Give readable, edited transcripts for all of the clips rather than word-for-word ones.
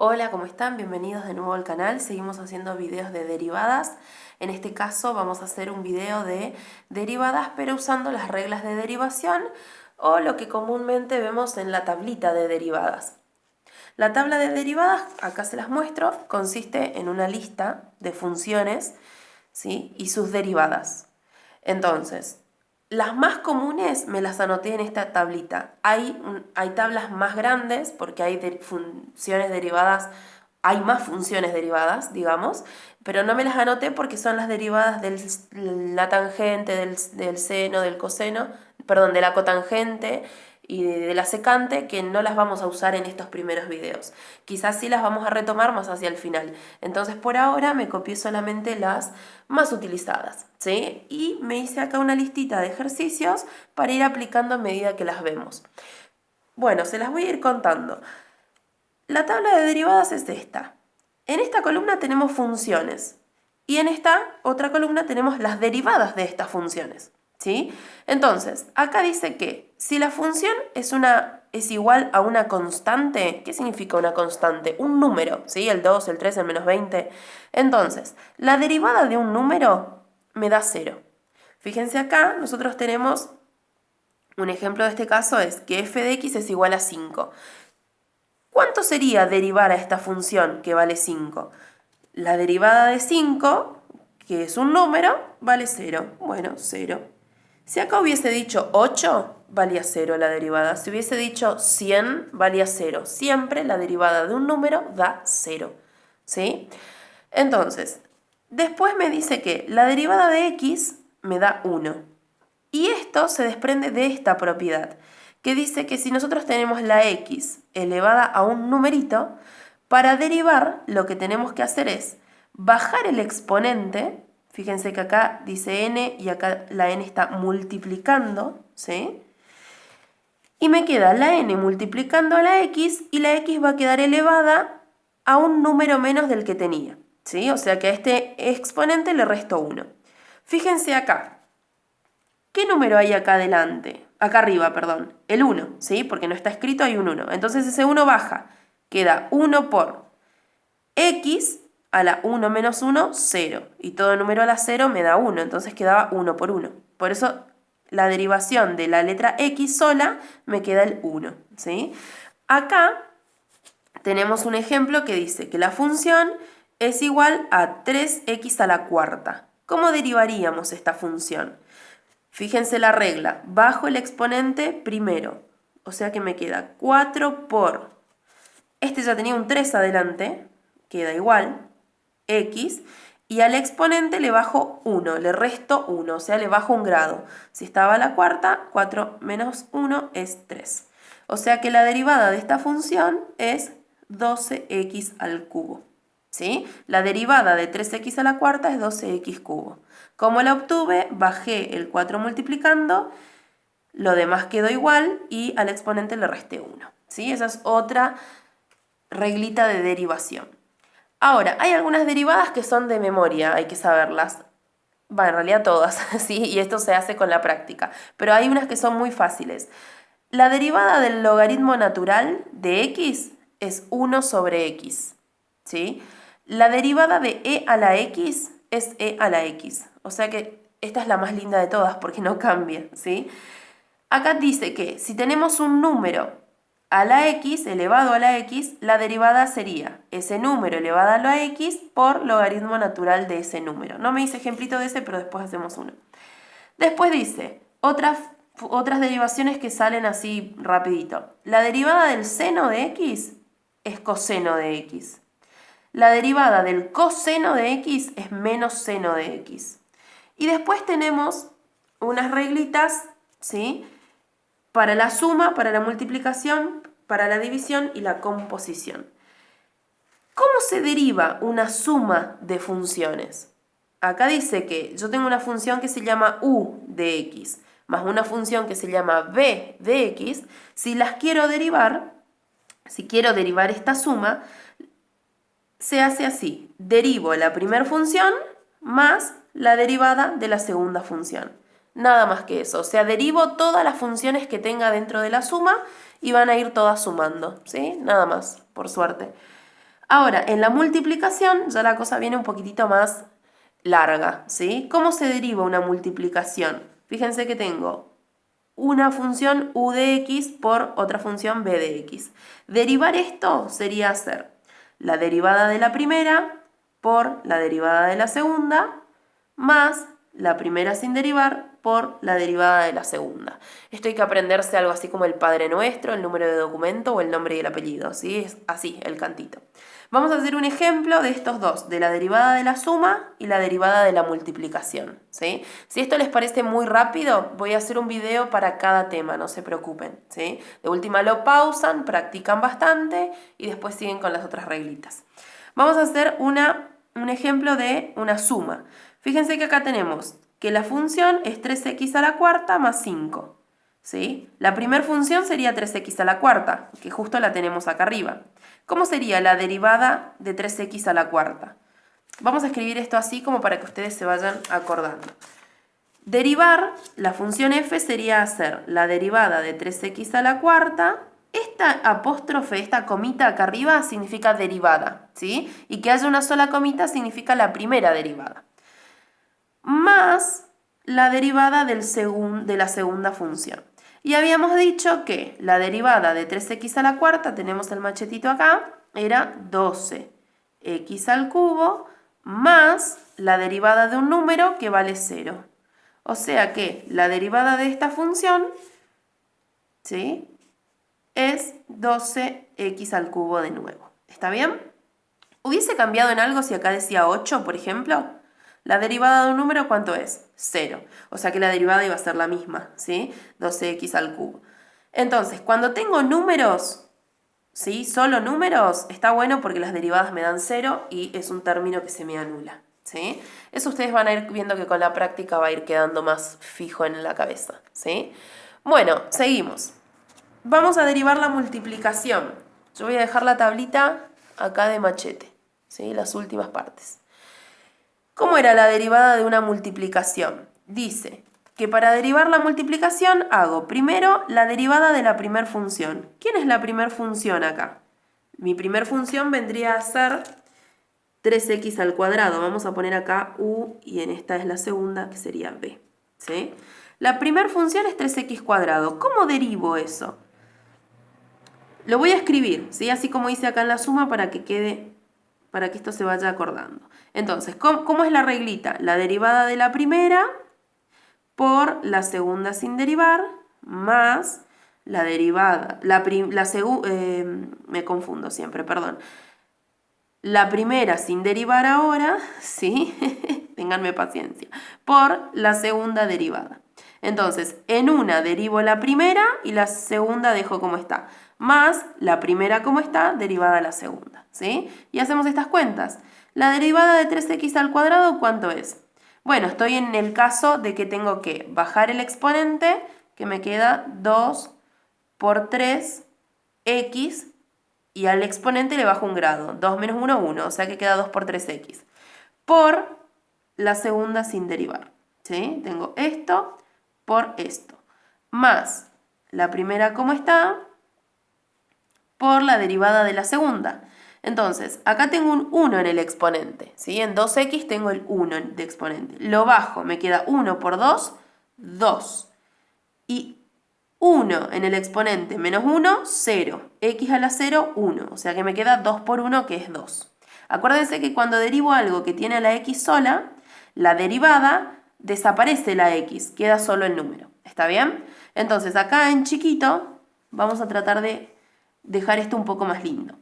Hola, ¿cómo están? Bienvenidos de nuevo al canal. Seguimos haciendo videos de derivadas. En este caso vamos a hacer un video de derivadas, pero usando las reglas de derivación o lo que comúnmente vemos en la tablita de derivadas. La tabla de derivadas, acá se las muestro, consiste en una lista de funciones, ¿sí?, y sus derivadas. Entonces, las más comunes me las anoté en esta tablita. Hay tablas más grandes porque hay funciones derivadas, hay más funciones derivadas, digamos, pero no me las anoté porque son las derivadas de la tangente, del seno, del coseno, perdón, de la cotangente y de la secante, que no las vamos a usar en estos primeros videos. Quizás sí las vamos a retomar más hacia el final. Entonces por ahora me copié solamente las más utilizadas, ¿sí? Y me hice acá una listita de ejercicios para ir aplicando a medida que las vemos. Bueno, se las voy a ir contando. La tabla de derivadas es esta. En esta columna tenemos funciones y en esta otra columna tenemos las derivadas de estas funciones, ¿sí? Entonces, acá dice que si la función es igual a una constante, ¿qué significa una constante? Un número, ¿sí? El 2, el 3, el menos 20. Entonces, la derivada de un número me da 0. Fíjense acá, nosotros tenemos un ejemplo de este caso es que f de x es igual a 5. ¿Cuánto sería derivar a esta función que vale 5? La derivada de 5, que es un número, vale 0. Bueno, 0. Si acá hubiese dicho 8, valía 0 la derivada. Si hubiese dicho 100, valía 0. Siempre la derivada de un número da 0. ¿Sí? Entonces, después me dice que la derivada de x me da 1. Y esto se desprende de esta propiedad, que dice que si nosotros tenemos la x elevada a un numerito, para derivar lo que tenemos que hacer es bajar el exponente. Fíjense que acá dice n y acá la n está multiplicando, ¿sí? Y me queda la n multiplicando a la x y la x va a quedar elevada a un número menos del que tenía, ¿sí? O sea que a este exponente le resto 1. Fíjense acá. ¿Qué número hay acá adelante? Acá arriba, perdón. El 1, ¿sí? Porque no está escrito, hay un 1. Entonces ese 1 baja. Queda 1 por x a la 1 menos 1, 0. Y todo número a la 0 me da 1. Entonces quedaba 1 por 1. Por eso la derivación de la letra x sola me queda el 1, ¿sí? Acá tenemos un ejemplo que dice que la función es igual a 3x a la cuarta. ¿Cómo derivaríamos esta función? Fíjense la regla, bajo el exponente primero, o sea que me queda 4 por, este ya tenía un 3 adelante, queda igual, x, y al exponente le bajo 1, le resto 1, o sea le bajo un grado. Si estaba a la cuarta, 4 menos 1 es 3. O sea que la derivada de esta función es 12x al cubo. ¿Sí? La derivada de 3x a la cuarta es 12x cubo. ¿Cómo la obtuve? Bajé el 4 multiplicando, lo demás quedó igual y al exponente le resté 1. ¿Sí? Esa es otra reglita de derivación. Ahora, hay algunas derivadas que son de memoria, hay que saberlas. Bueno, en realidad todas, ¿sí? Y esto se hace con la práctica. Pero hay unas que son muy fáciles. La derivada del logaritmo natural de x es 1 sobre x, ¿sí? La derivada de e a la x es e a la x. O sea que esta es la más linda de todas porque no cambia, ¿sí? Acá dice que si tenemos un número a la x, elevado a la x, la derivada sería ese número elevado a la x por logaritmo natural de ese número. No me hice ejemplito de ese, pero después hacemos uno. Después dice, otras derivaciones que salen así rapidito. La derivada del seno de x es coseno de x. La derivada del coseno de x es menos seno de x. Y después tenemos unas reglitas, ¿sí?, para la suma, para la multiplicación, para la división y la composición. ¿Cómo se deriva una suma de funciones? Acá dice que yo tengo una función que se llama u de x, más una función que se llama b de x. Si las quiero derivar, si quiero derivar esta suma, se hace así. Derivo la primera función más la derivada de la segunda función. Nada más que eso. O sea, derivo todas las funciones que tenga dentro de la suma y van a ir todas sumando, ¿sí? Nada más, por suerte. Ahora, en la multiplicación ya la cosa viene un poquitito más larga, ¿sí? ¿Cómo se deriva una multiplicación? Fíjense que tengo una función u de x por otra función b de x. Derivar esto sería hacer la derivada de la primera por la derivada de la segunda más la primera sin derivar por la derivada de la segunda. Esto hay que aprenderse algo así como el Padre Nuestro, el número de documento o el nombre y el apellido, ¿sí? Es así, el cantito. Vamos a hacer un ejemplo de estos dos, de la derivada de la suma y la derivada de la multiplicación, ¿sí? Si esto les parece muy rápido, voy a hacer un video para cada tema, no se preocupen, ¿sí? De última lo pausan, practican bastante y después siguen con las otras reglitas. Vamos a hacer un ejemplo de una suma. Fíjense que acá tenemos que la función es 3x a la cuarta más 5, ¿sí? La primera función sería 3x a la cuarta, que justo la tenemos acá arriba. ¿Cómo sería la derivada de 3x a la cuarta? Vamos a escribir esto así como para que ustedes se vayan acordando. Derivar la función f sería hacer la derivada de 3x a la cuarta. Esta apóstrofe, esta comita acá arriba significa derivada, ¿sí? Y que haya una sola comita significa la primera derivada. Más la derivada de la segunda función. Y habíamos dicho que la derivada de 3x a la cuarta, tenemos el machetito acá, era 12x al cubo más la derivada de un número que vale 0. O sea que la derivada de esta función, ¿sí?, es 12x al cubo de nuevo. ¿Está bien? ¿Hubiese cambiado en algo si acá decía 8, por ejemplo? La derivada de un número, ¿cuánto es? 0. O sea que la derivada iba a ser la misma, ¿sí? 12x al cubo. Entonces, cuando tengo números, ¿sí?, solo números, está bueno porque las derivadas me dan 0 y es un término que se me anula, ¿sí? Eso ustedes van a ir viendo que con la práctica va a ir quedando más fijo en la cabeza, ¿sí? Bueno, seguimos. Vamos a derivar la multiplicación. Yo voy a dejar la tablita acá de machete, ¿sí?, las últimas partes. ¿Cómo era la derivada de una multiplicación? Dice que para derivar la multiplicación hago primero la derivada de la primer función. ¿Quién es la primer función acá? Mi primer función vendría a ser 3x al cuadrado. Vamos a poner acá u y en esta es la segunda, que sería b, ¿sí? La primer función es 3x cuadrado. ¿Cómo derivo eso? Lo voy a escribir, ¿sí?, así como hice acá en la suma para que quede, para que esto se vaya acordando. Entonces, ¿cómo es la reglita? La derivada de la primera por la segunda sin derivar más la derivada, me confundo siempre, perdón. La primera sin derivar ahora, ¿sí? Ténganme paciencia, por la segunda derivada. Entonces, en una derivo la primera y la segunda dejo como está, más la primera como está, derivada la segunda, ¿sí? Y hacemos estas cuentas. La derivada de 3x al cuadrado, ¿cuánto es? Bueno, estoy en el caso de que tengo que bajar el exponente, que me queda 2 por 3x, y al exponente le bajo un grado. 2 menos 1, 1, o sea que queda 2 por 3x. Por la segunda sin derivar, ¿sí? Tengo esto por esto, más la primera como está, por la derivada de la segunda. Entonces, acá tengo un 1 en el exponente, ¿sí? En 2x tengo el 1 de exponente. Lo bajo, me queda 1 por 2, 2. Y 1 en el exponente menos 1, 0. X a la 0, 1. O sea que me queda 2 por 1, que es 2. Acuérdense que cuando derivo algo que tiene a la x sola, la derivada desaparece la x, queda solo el número. ¿Está bien? Entonces acá en chiquito vamos a tratar de dejar esto un poco más lindo.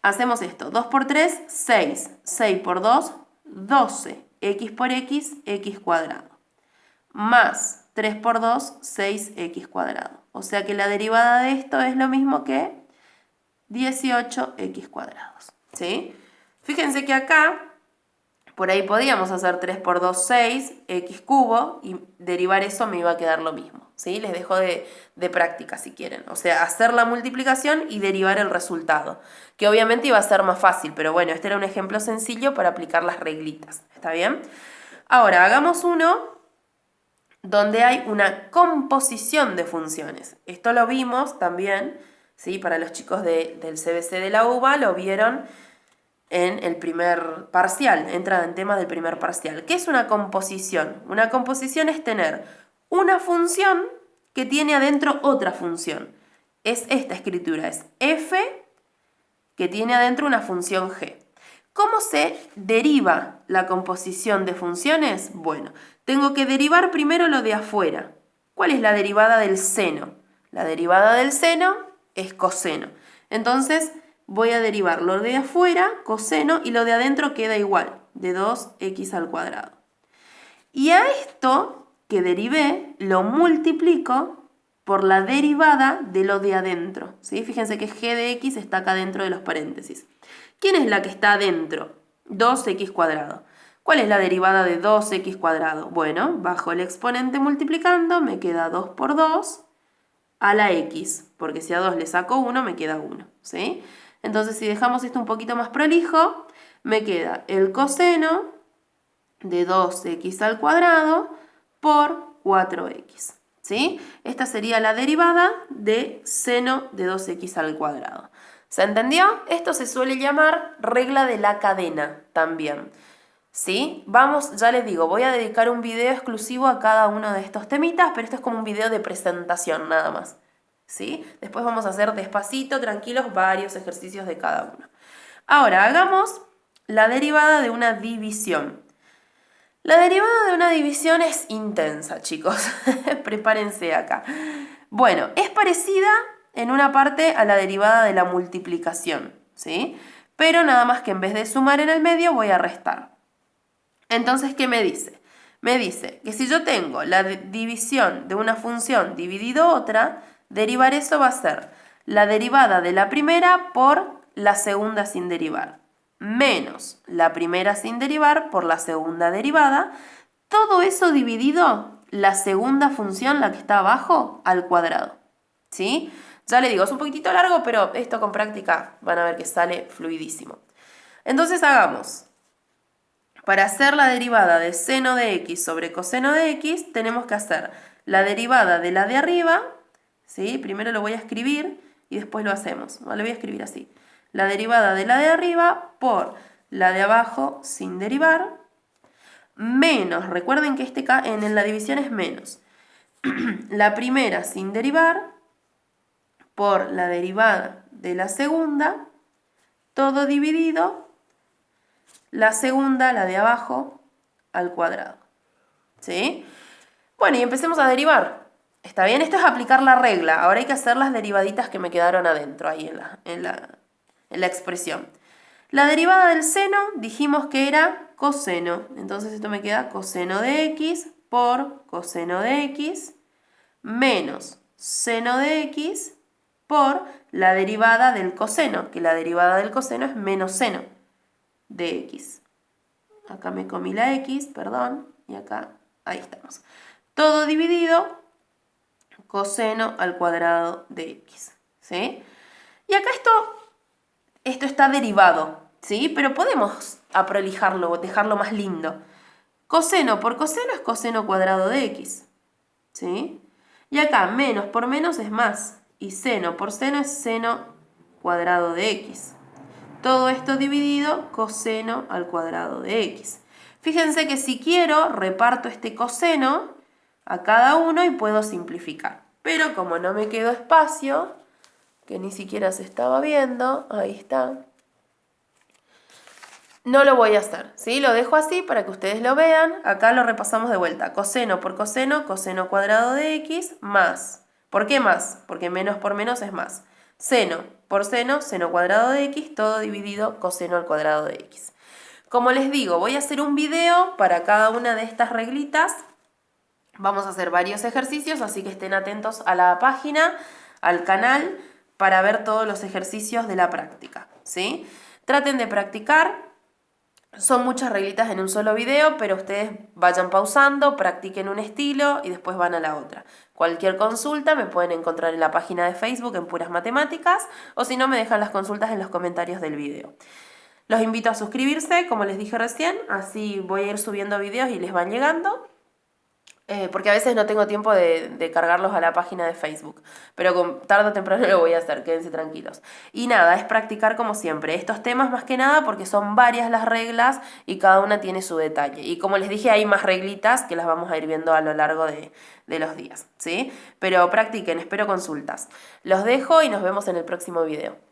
Hacemos esto. 2 por 3, 6. 6 por 2, 12. X por x, x cuadrado. Más 3 por 2, 6x cuadrado. O sea que la derivada de esto es lo mismo que 18x cuadrados, ¿sí? Fíjense que acá, por ahí podíamos hacer 3 por 2, 6, x cubo, y derivar eso me iba a quedar lo mismo, ¿sí? Les dejo de práctica si quieren. O sea, hacer la multiplicación y derivar el resultado, que obviamente iba a ser más fácil, pero bueno, este era un ejemplo sencillo para aplicar las reglitas, ¿está bien? Ahora, hagamos uno donde hay una composición de funciones. Esto lo vimos también, ¿sí? Para los chicos del CBC de la UBA lo vieron en el primer parcial, entra en tema del primer parcial. ¿Qué es una composición? Una composición es tener una función que tiene adentro otra función. Es esta escritura, es f que tiene adentro una función g. ¿Cómo se deriva la composición de funciones? Bueno, tengo que derivar primero lo de afuera. ¿Cuál es la derivada del seno? La derivada del seno es coseno. Entonces voy a derivar lo de afuera, coseno, y lo de adentro queda igual, de 2x al cuadrado. Y a esto que derivé lo multiplico por la derivada de lo de adentro, ¿sí? Fíjense que g de x está acá dentro de los paréntesis. ¿Quién es la que está adentro? 2x cuadrado. ¿Cuál es la derivada de 2x cuadrado? Bueno, bajo el exponente multiplicando, me queda 2 por 2 a la x, porque si a 2 le saco 1, me queda 1, ¿sí? Entonces, si dejamos esto un poquito más prolijo, me queda el coseno de 2x al cuadrado por 4x, ¿sí? Esta sería la derivada de seno de 2x al cuadrado. ¿Se entendió? Esto se suele llamar regla de la cadena también, ¿sí? Vamos, ya les digo, voy a dedicar un video exclusivo a cada uno de estos temitas, pero esto es como un video de presentación nada más, ¿sí? Después vamos a hacer despacito, tranquilos, varios ejercicios de cada uno. Ahora, hagamos la derivada de una división. La derivada de una división es intensa, chicos. Prepárense acá. Bueno, es parecida en una parte a la derivada de la multiplicación, ¿sí? Pero nada más que en vez de sumar en el medio voy a restar. Entonces, ¿qué me dice? Me dice que si yo tengo la división de una función dividido otra, derivar eso va a ser la derivada de la primera por la segunda sin derivar, menos la primera sin derivar por la segunda derivada, todo eso dividido la segunda función, la que está abajo, al cuadrado, ¿sí? Ya le digo, es un poquitito largo, pero esto con práctica van a ver que sale fluidísimo. Entonces hagamos, para hacer la derivada de seno de x sobre coseno de x, tenemos que hacer la derivada de la de arriba, ¿sí? Primero lo voy a escribir y después lo hacemos, ¿no? Lo voy a escribir así. La derivada de la de arriba por la de abajo sin derivar, menos, recuerden que en la división es menos, la primera sin derivar por la derivada de la segunda, todo dividido, la segunda, la de abajo, al cuadrado, ¿sí? Bueno, y empecemos a derivar. ¿Está bien? Esto es aplicar la regla. Ahora hay que hacer las derivaditas que me quedaron adentro, ahí en la expresión. La derivada del seno dijimos que era coseno. Entonces esto me queda coseno de x por coseno de x menos seno de x por la derivada del coseno, que la derivada del coseno es menos seno de x. Acá me comí la x, perdón, y acá, ahí estamos. Todo dividido, coseno al cuadrado de x, ¿sí? Y acá esto está derivado, ¿sí? Pero podemos aprolijarlo, dejarlo más lindo. Coseno por coseno es coseno cuadrado de x, ¿sí? Y acá menos por menos es más, y seno por seno es seno cuadrado de x. Todo esto dividido, coseno al cuadrado de x. Fíjense que si quiero, reparto este coseno a cada uno y puedo simplificar. Pero como no me quedó espacio, que ni siquiera se estaba viendo, ahí está, no lo voy a hacer, ¿sí? Lo dejo así para que ustedes lo vean. Acá lo repasamos de vuelta. Coseno por coseno, coseno cuadrado de x, más. ¿Por qué más? Porque menos por menos es más. Seno por seno, seno cuadrado de x, todo dividido, coseno al cuadrado de x. Como les digo, voy a hacer un video para cada una de estas reglitas. Vamos a hacer varios ejercicios, así que estén atentos a la página, al canal, para ver todos los ejercicios de la práctica, ¿sí? Traten de practicar. Son muchas reglitas en un solo video, pero ustedes vayan pausando, practiquen un estilo y después van a la otra. Cualquier consulta me pueden encontrar en la página de Facebook en Puras Matemáticas, o si no me dejan las consultas en los comentarios del video. Los invito a suscribirse, como les dije recién, así voy a ir subiendo videos y les van llegando. porque a veces no tengo tiempo de cargarlos a la página de Facebook, pero tarde o temprano lo voy a hacer, quédense tranquilos. Y nada, es practicar como siempre estos temas más que nada porque son varias las reglas y cada una tiene su detalle. Y como les dije, hay más reglitas que las vamos a ir viendo a lo largo de los días, ¿sí? Pero practiquen, espero consultas. Los dejo y nos vemos en el próximo video.